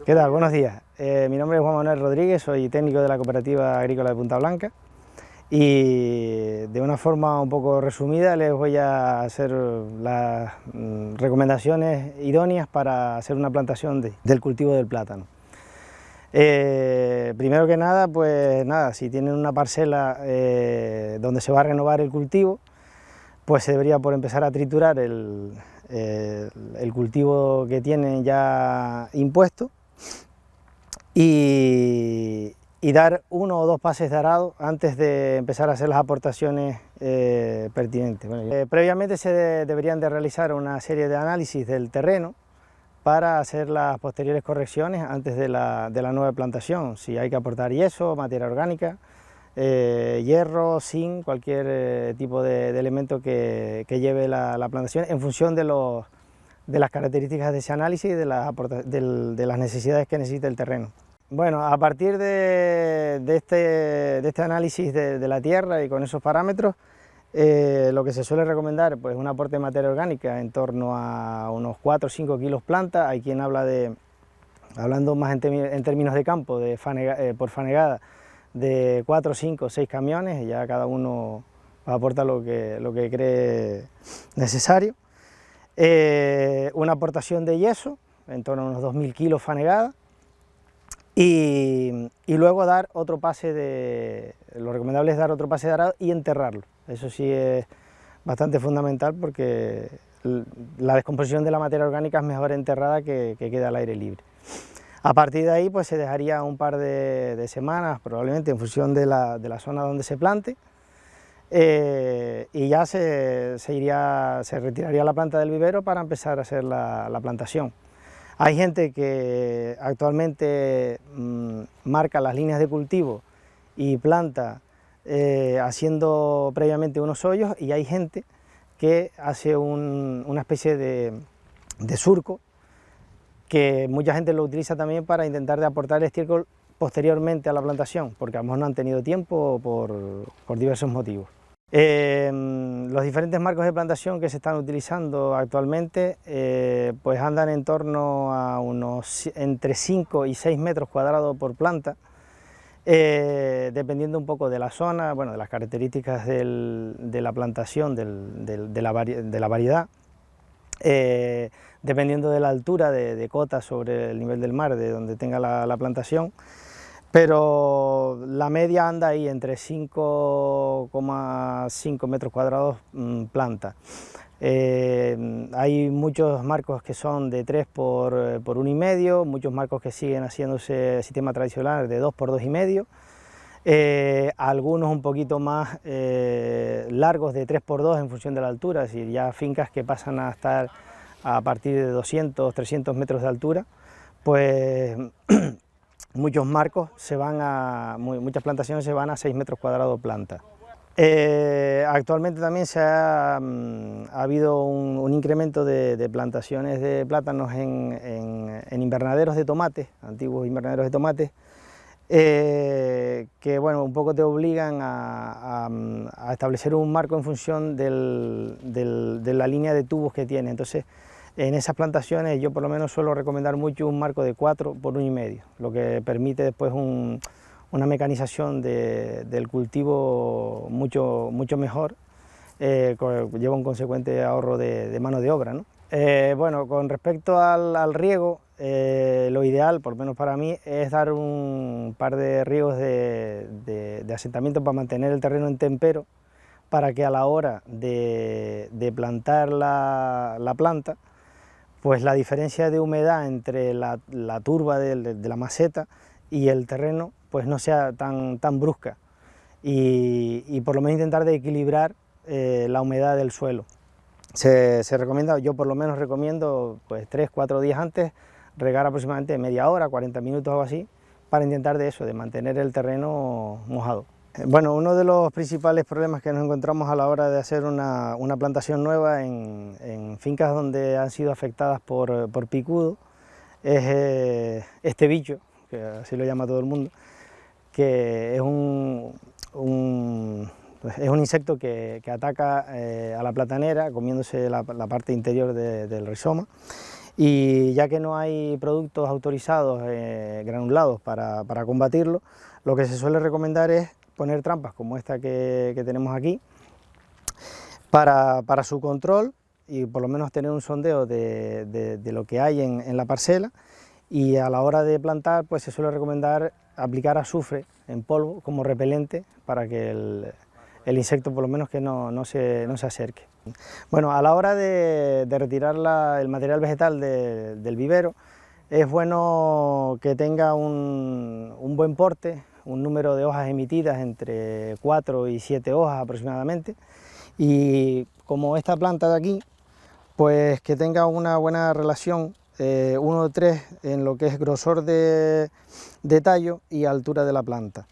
¿Qué tal? Buenos días. Mi nombre es Juan Manuel Rodríguez, soy técnico de la Cooperativa Agrícola de Punta Blanca y de una forma un poco resumida les voy a hacer las recomendaciones idóneas para hacer una plantación del cultivo del plátano. Primero que nada, pues nada, si tienen una parcela donde se va a renovar el cultivo, pues se debería por empezar a triturar el cultivo que tienen ya impuesto y dar 1 o 2 pases de arado antes de empezar a hacer las aportaciones pertinentes. Bueno, previamente se deberían de realizar una serie de análisis del terreno para hacer las posteriores correcciones antes de la nueva plantación, si hay que aportar yeso, materia orgánica, hierro, zinc, cualquier tipo de elemento que lleve la plantación en función de las características de ese análisis y de las necesidades que necesita el terreno. Bueno, a partir de este análisis de la tierra y con esos parámetros, lo que se suele recomendar pues un aporte de materia orgánica en torno a unos 4 o 5 kilos planta. Hay quien habla hablando más en términos de campo, por fanegada, de 4, 5, 6 camiones, ya cada uno aporta lo que cree necesario. Una aportación de yeso, en torno a unos 2.000 kilos fanegada, y luego dar otro pase lo recomendable es dar otro pase de arado y enterrarlo. Eso sí es bastante fundamental porque la descomposición de la materia orgánica es mejor enterrada que queda al aire libre. A partir de ahí pues se dejaría un par de semanas, probablemente en función de la zona donde se plante, y ya se retiraría la planta del vivero para empezar a hacer la plantación. Hay gente que actualmente marca las líneas de cultivo y planta haciendo previamente unos hoyos, y hay gente que hace una especie de surco, que mucha gente lo utiliza también para intentar de aportar el estiércol posteriormente a la plantación, porque a lo mejor no han tenido tiempo por diversos motivos. Los diferentes marcos de plantación que se están utilizando actualmente pues andan en torno a entre 5 y 6 metros cuadrados por planta, dependiendo un poco de la zona, bueno, de las características de la plantación, de la variedad, dependiendo de la altura de cota sobre el nivel del mar de donde tenga la plantación. Pero la media anda ahí entre 5,5 metros cuadrados planta. Hay muchos marcos que son de 3 por 1,5, muchos marcos que siguen haciéndose sistema tradicional de 2 por 2,5, algunos un poquito más largos de 3 por 2 en función de la altura, es decir, ya fincas que pasan a estar a partir de 200, 300 metros de altura, pues muchos marcos muchas plantaciones se van a 6 metros cuadrados planta. Actualmente también ha habido un incremento de plantaciones de plátanos en invernaderos de tomates, antiguos invernaderos de tomates, que bueno, un poco te obligan a establecer un marco en función de la línea de tubos que tiene. Entonces, en esas plantaciones yo por lo menos suelo recomendar mucho un marco de 4 por 1,5, lo que permite después una mecanización del cultivo mucho mejor, lleva un consecuente ahorro de mano de obra, ¿no? Bueno, con respecto al riego, lo ideal, por lo menos para mí, es dar un par de riegos de asentamiento para mantener el terreno en tempero, para que a la hora de plantar la planta, pues la diferencia de humedad entre la turba de la maceta y el terreno pues no sea tan brusca, y por lo menos intentar de equilibrar la humedad del suelo. Se recomienda, yo por lo menos recomiendo pues 3-4 días antes regar aproximadamente media hora, 40 minutos o algo así, para intentar de mantener el terreno mojado. Bueno, uno de los principales problemas que nos encontramos a la hora de hacer una plantación nueva en fincas donde han sido afectadas por picudo es este bicho, que así lo llama todo el mundo, que es un insecto que ataca a la platanera comiéndose la parte interior del rizoma, Y ya que no hay productos autorizados granulados para combatirlo, lo que se suele recomendar es poner trampas como esta que tenemos aquí para su control y por lo menos tener un sondeo de lo que hay en la parcela, y a la hora de plantar pues se suele recomendar aplicar azufre en polvo como repelente para que el insecto por lo menos que no se acerque. Bueno, a la hora de retirar el material vegetal del vivero es bueno que tenga un buen porte, un número de hojas emitidas entre 4 y 7 hojas aproximadamente, y como esta planta de aquí, pues que tenga una buena relación 1:3 en lo que es grosor de tallo y altura de la planta.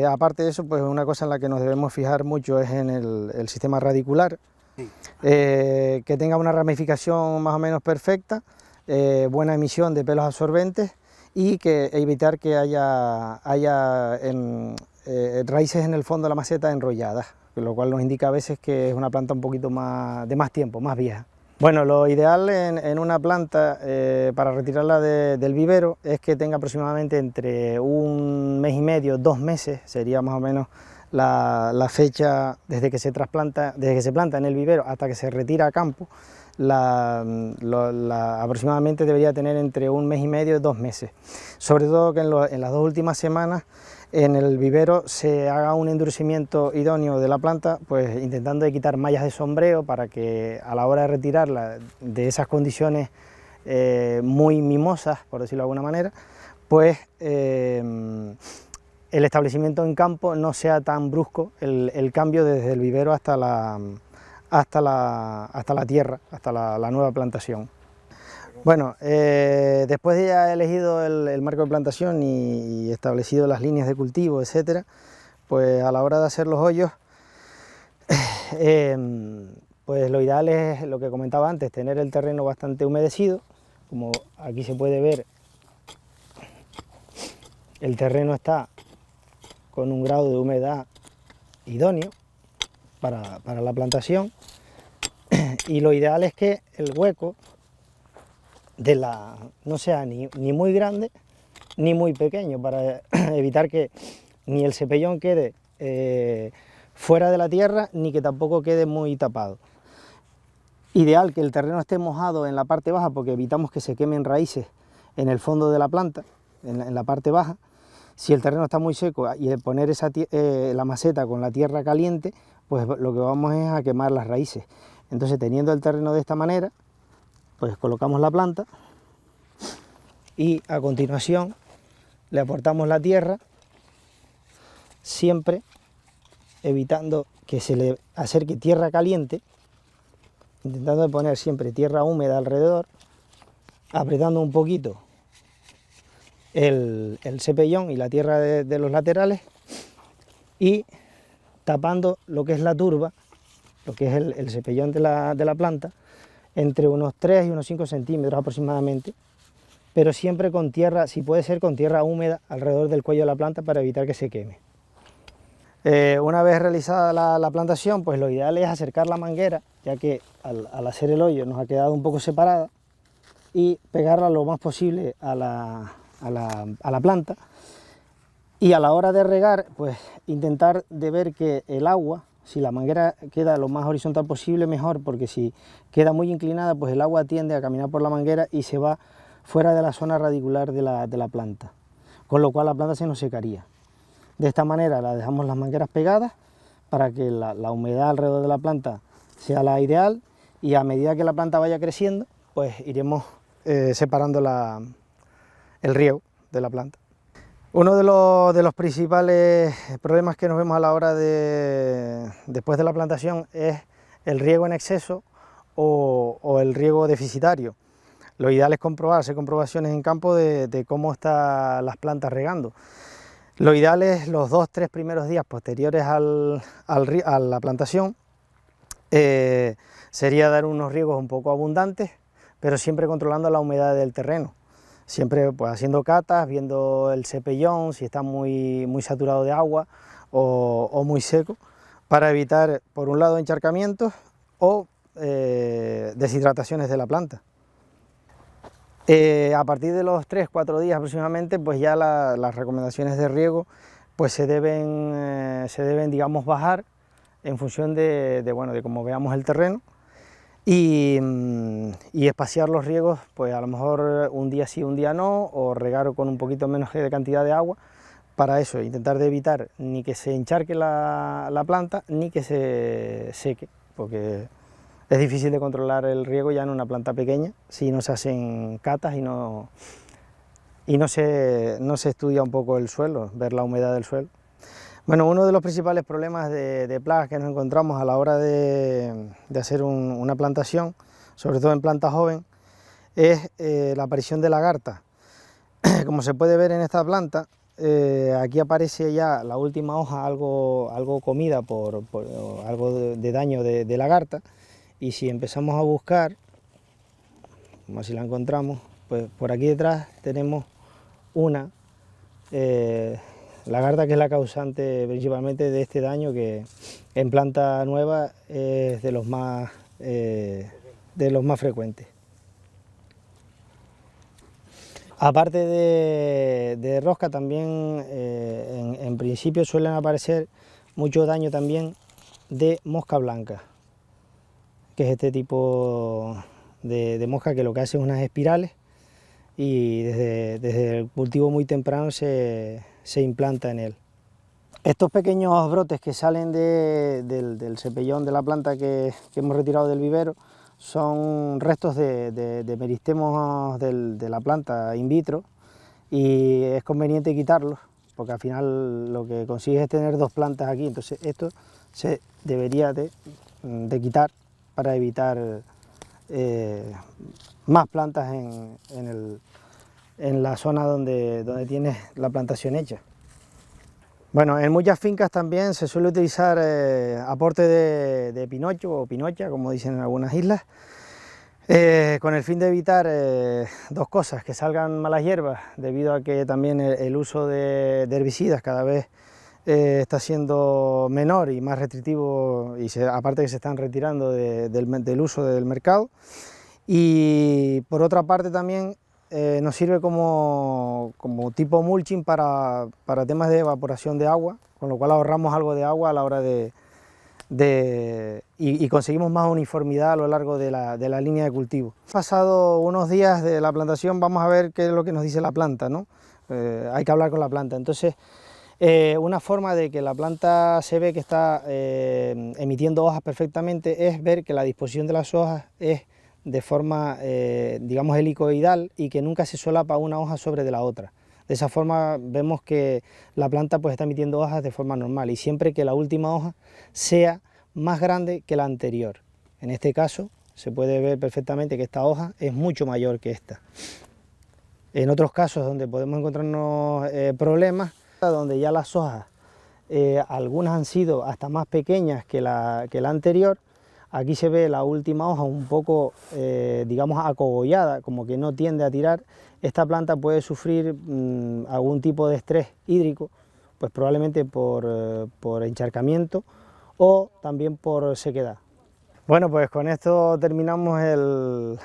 Aparte de eso, pues una cosa en la que nos debemos fijar mucho es en el sistema radicular, que tenga una ramificación más o menos perfecta, buena emisión de pelos absorbentes y que evitar que haya raíces en el fondo de la maceta enrolladas, lo cual nos indica a veces que es una planta un poquito de más tiempo, más vieja. Bueno, lo ideal en una planta para retirarla del vivero es que tenga aproximadamente entre 1 mes y medio, 2 meses, sería más o menos la fecha desde que se planta en el vivero hasta que se retira a campo. Aproximadamente debería tener entre 1 mes y medio y 2 meses, sobre todo que en las 2 últimas semanas en el vivero se haga un endurecimiento idóneo de la planta, pues intentando de quitar mallas de sombreo para que a la hora de retirarla de esas condiciones muy mimosas, por decirlo de alguna manera, pues el establecimiento en campo no sea tan brusco el cambio desde el vivero hasta la tierra, hasta la nueva plantación. Bueno, después de ya elegido el marco de plantación y establecido las líneas de cultivo, etcétera, pues a la hora de hacer los hoyos, pues lo ideal es lo que comentaba antes, tener el terreno bastante humedecido. Como aquí se puede ver, el terreno está con un grado de humedad idóneo para la plantación, y lo ideal es que el hueco no sea ni muy grande ni muy pequeño, para evitar que ni el cepellón quede fuera de la tierra ni que tampoco quede muy tapado. Ideal que el terreno esté mojado en la parte baja, porque evitamos que se quemen raíces en el fondo de la planta, en la parte baja. Si el terreno está muy seco y el poner la maceta con la tierra caliente, pues lo que vamos es a quemar las raíces. Entonces, teniendo el terreno de esta manera, pues colocamos la planta y a continuación le aportamos la tierra, siempre evitando que se le acerque tierra caliente, intentando de poner siempre tierra húmeda alrededor, apretando un poquito el cepellón y la tierra de los laterales y tapando lo que es la turba, lo que es el cepellón de la planta, entre unos 3 y unos 5 centímetros aproximadamente, pero siempre con tierra, si puede ser con tierra húmeda alrededor del cuello de la planta para evitar que se queme. Una vez realizada la plantación, pues lo ideal es acercar la manguera, ya que al hacer el hoyo nos ha quedado un poco separada, y pegarla lo más posible a la planta, y a la hora de regar, pues intentar de ver que el agua, si la manguera queda lo más horizontal posible, mejor, porque si queda muy inclinada, pues el agua tiende a caminar por la manguera y se va fuera de la zona radicular de la planta, con lo cual la planta se nos secaría. De esta manera la dejamos las mangueras pegadas para que la humedad alrededor de la planta sea la ideal, y a medida que la planta vaya creciendo, pues iremos separando el riego de la planta. Uno de los principales problemas que nos vemos a la hora después de la plantación es el riego en exceso o el riego deficitario. Lo ideal es hacer comprobaciones en campo de cómo están las plantas regando. Lo ideal es los 2-3 primeros días posteriores a la plantación, sería dar unos riegos un poco abundantes, pero siempre controlando la humedad del terreno. Siempre pues haciendo catas, viendo el cepellón, si está muy saturado de agua o muy seco, para evitar, por un lado, encharcamientos o deshidrataciones de la planta. A partir de los 3-4 días aproximadamente, pues ya las recomendaciones de riego pues se deben digamos, bajar en función bueno, de cómo veamos el terreno y espaciar los riegos, pues a lo mejor un día sí, un día no, o regar con un poquito menos de cantidad de agua, para eso, intentar de evitar ni que se encharque la planta ni que se seque, porque es difícil de controlar el riego ya en una planta pequeña si no se hacen catas y no se estudia un poco el suelo, ver la humedad del suelo. Bueno, uno de los principales problemas de plagas que nos encontramos a la hora de hacer una plantación, sobre todo en planta joven, es la aparición de lagartas. Como se puede ver en esta planta, aquí aparece ya la última hoja algo comida por algo de daño de lagarta, y si empezamos a buscar, como si la encontramos, pues por aquí detrás tenemos una lagarta que es la causante principalmente de este daño, que en planta nueva es de los más frecuentes. Aparte de rosca, también en principio suelen aparecer mucho daño también de mosca blanca, que es este tipo de mosca que lo que hace es unas espirales y desde el cultivo muy temprano se implanta en él. Estos pequeños brotes que salen del cepellón de la planta que hemos retirado del vivero son restos de meristemos de la planta in vitro, y es conveniente quitarlos porque al final lo que consigue es tener dos plantas aquí, entonces esto se debería de quitar para evitar más plantas en la zona donde tienes la plantación hecha. Bueno, en muchas fincas también se suele utilizar aporte de pinocho o pinocha, como dicen en algunas islas, con el fin de evitar dos cosas: que salgan malas hierbas, debido a que también el uso de herbicidas cada vez está siendo menor y más restrictivo, y aparte que se están retirando del uso del mercado. Y por otra parte también nos sirve como tipo mulching para temas de evaporación de agua, con lo cual ahorramos algo de agua a la hora y conseguimos más uniformidad a lo largo de la línea de cultivo. Pasado unos días de la plantación vamos a ver qué es lo que nos dice la planta, ¿no? Hay que hablar con la planta. Entonces, una forma de que la planta se ve que está emitiendo hojas perfectamente es ver que la disposición de las hojas es de forma, digamos, helicoidal, y que nunca se solapa una hoja sobre de la otra. De esa forma vemos que la planta pues está emitiendo hojas de forma normal, y siempre que la última hoja sea más grande que la anterior. En este caso se puede ver perfectamente que esta hoja es mucho mayor que esta. En otros casos donde podemos encontrarnos problemas, donde ya las hojas, algunas han sido hasta más pequeñas que la anterior, aquí se ve la última hoja un poco, digamos, acogollada, como que no tiende a tirar. Esta planta puede sufrir algún tipo de estrés hídrico, pues probablemente por encharcamiento o también por sequedad. Bueno, pues con esto terminamos el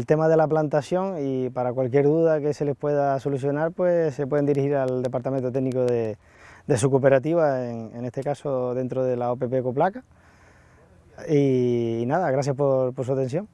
tema de la plantación, y para cualquier duda que se les pueda solucionar, pues se pueden dirigir al departamento técnico de su cooperativa, en este caso dentro de la OPP Coplaca. Y nada, gracias por su atención.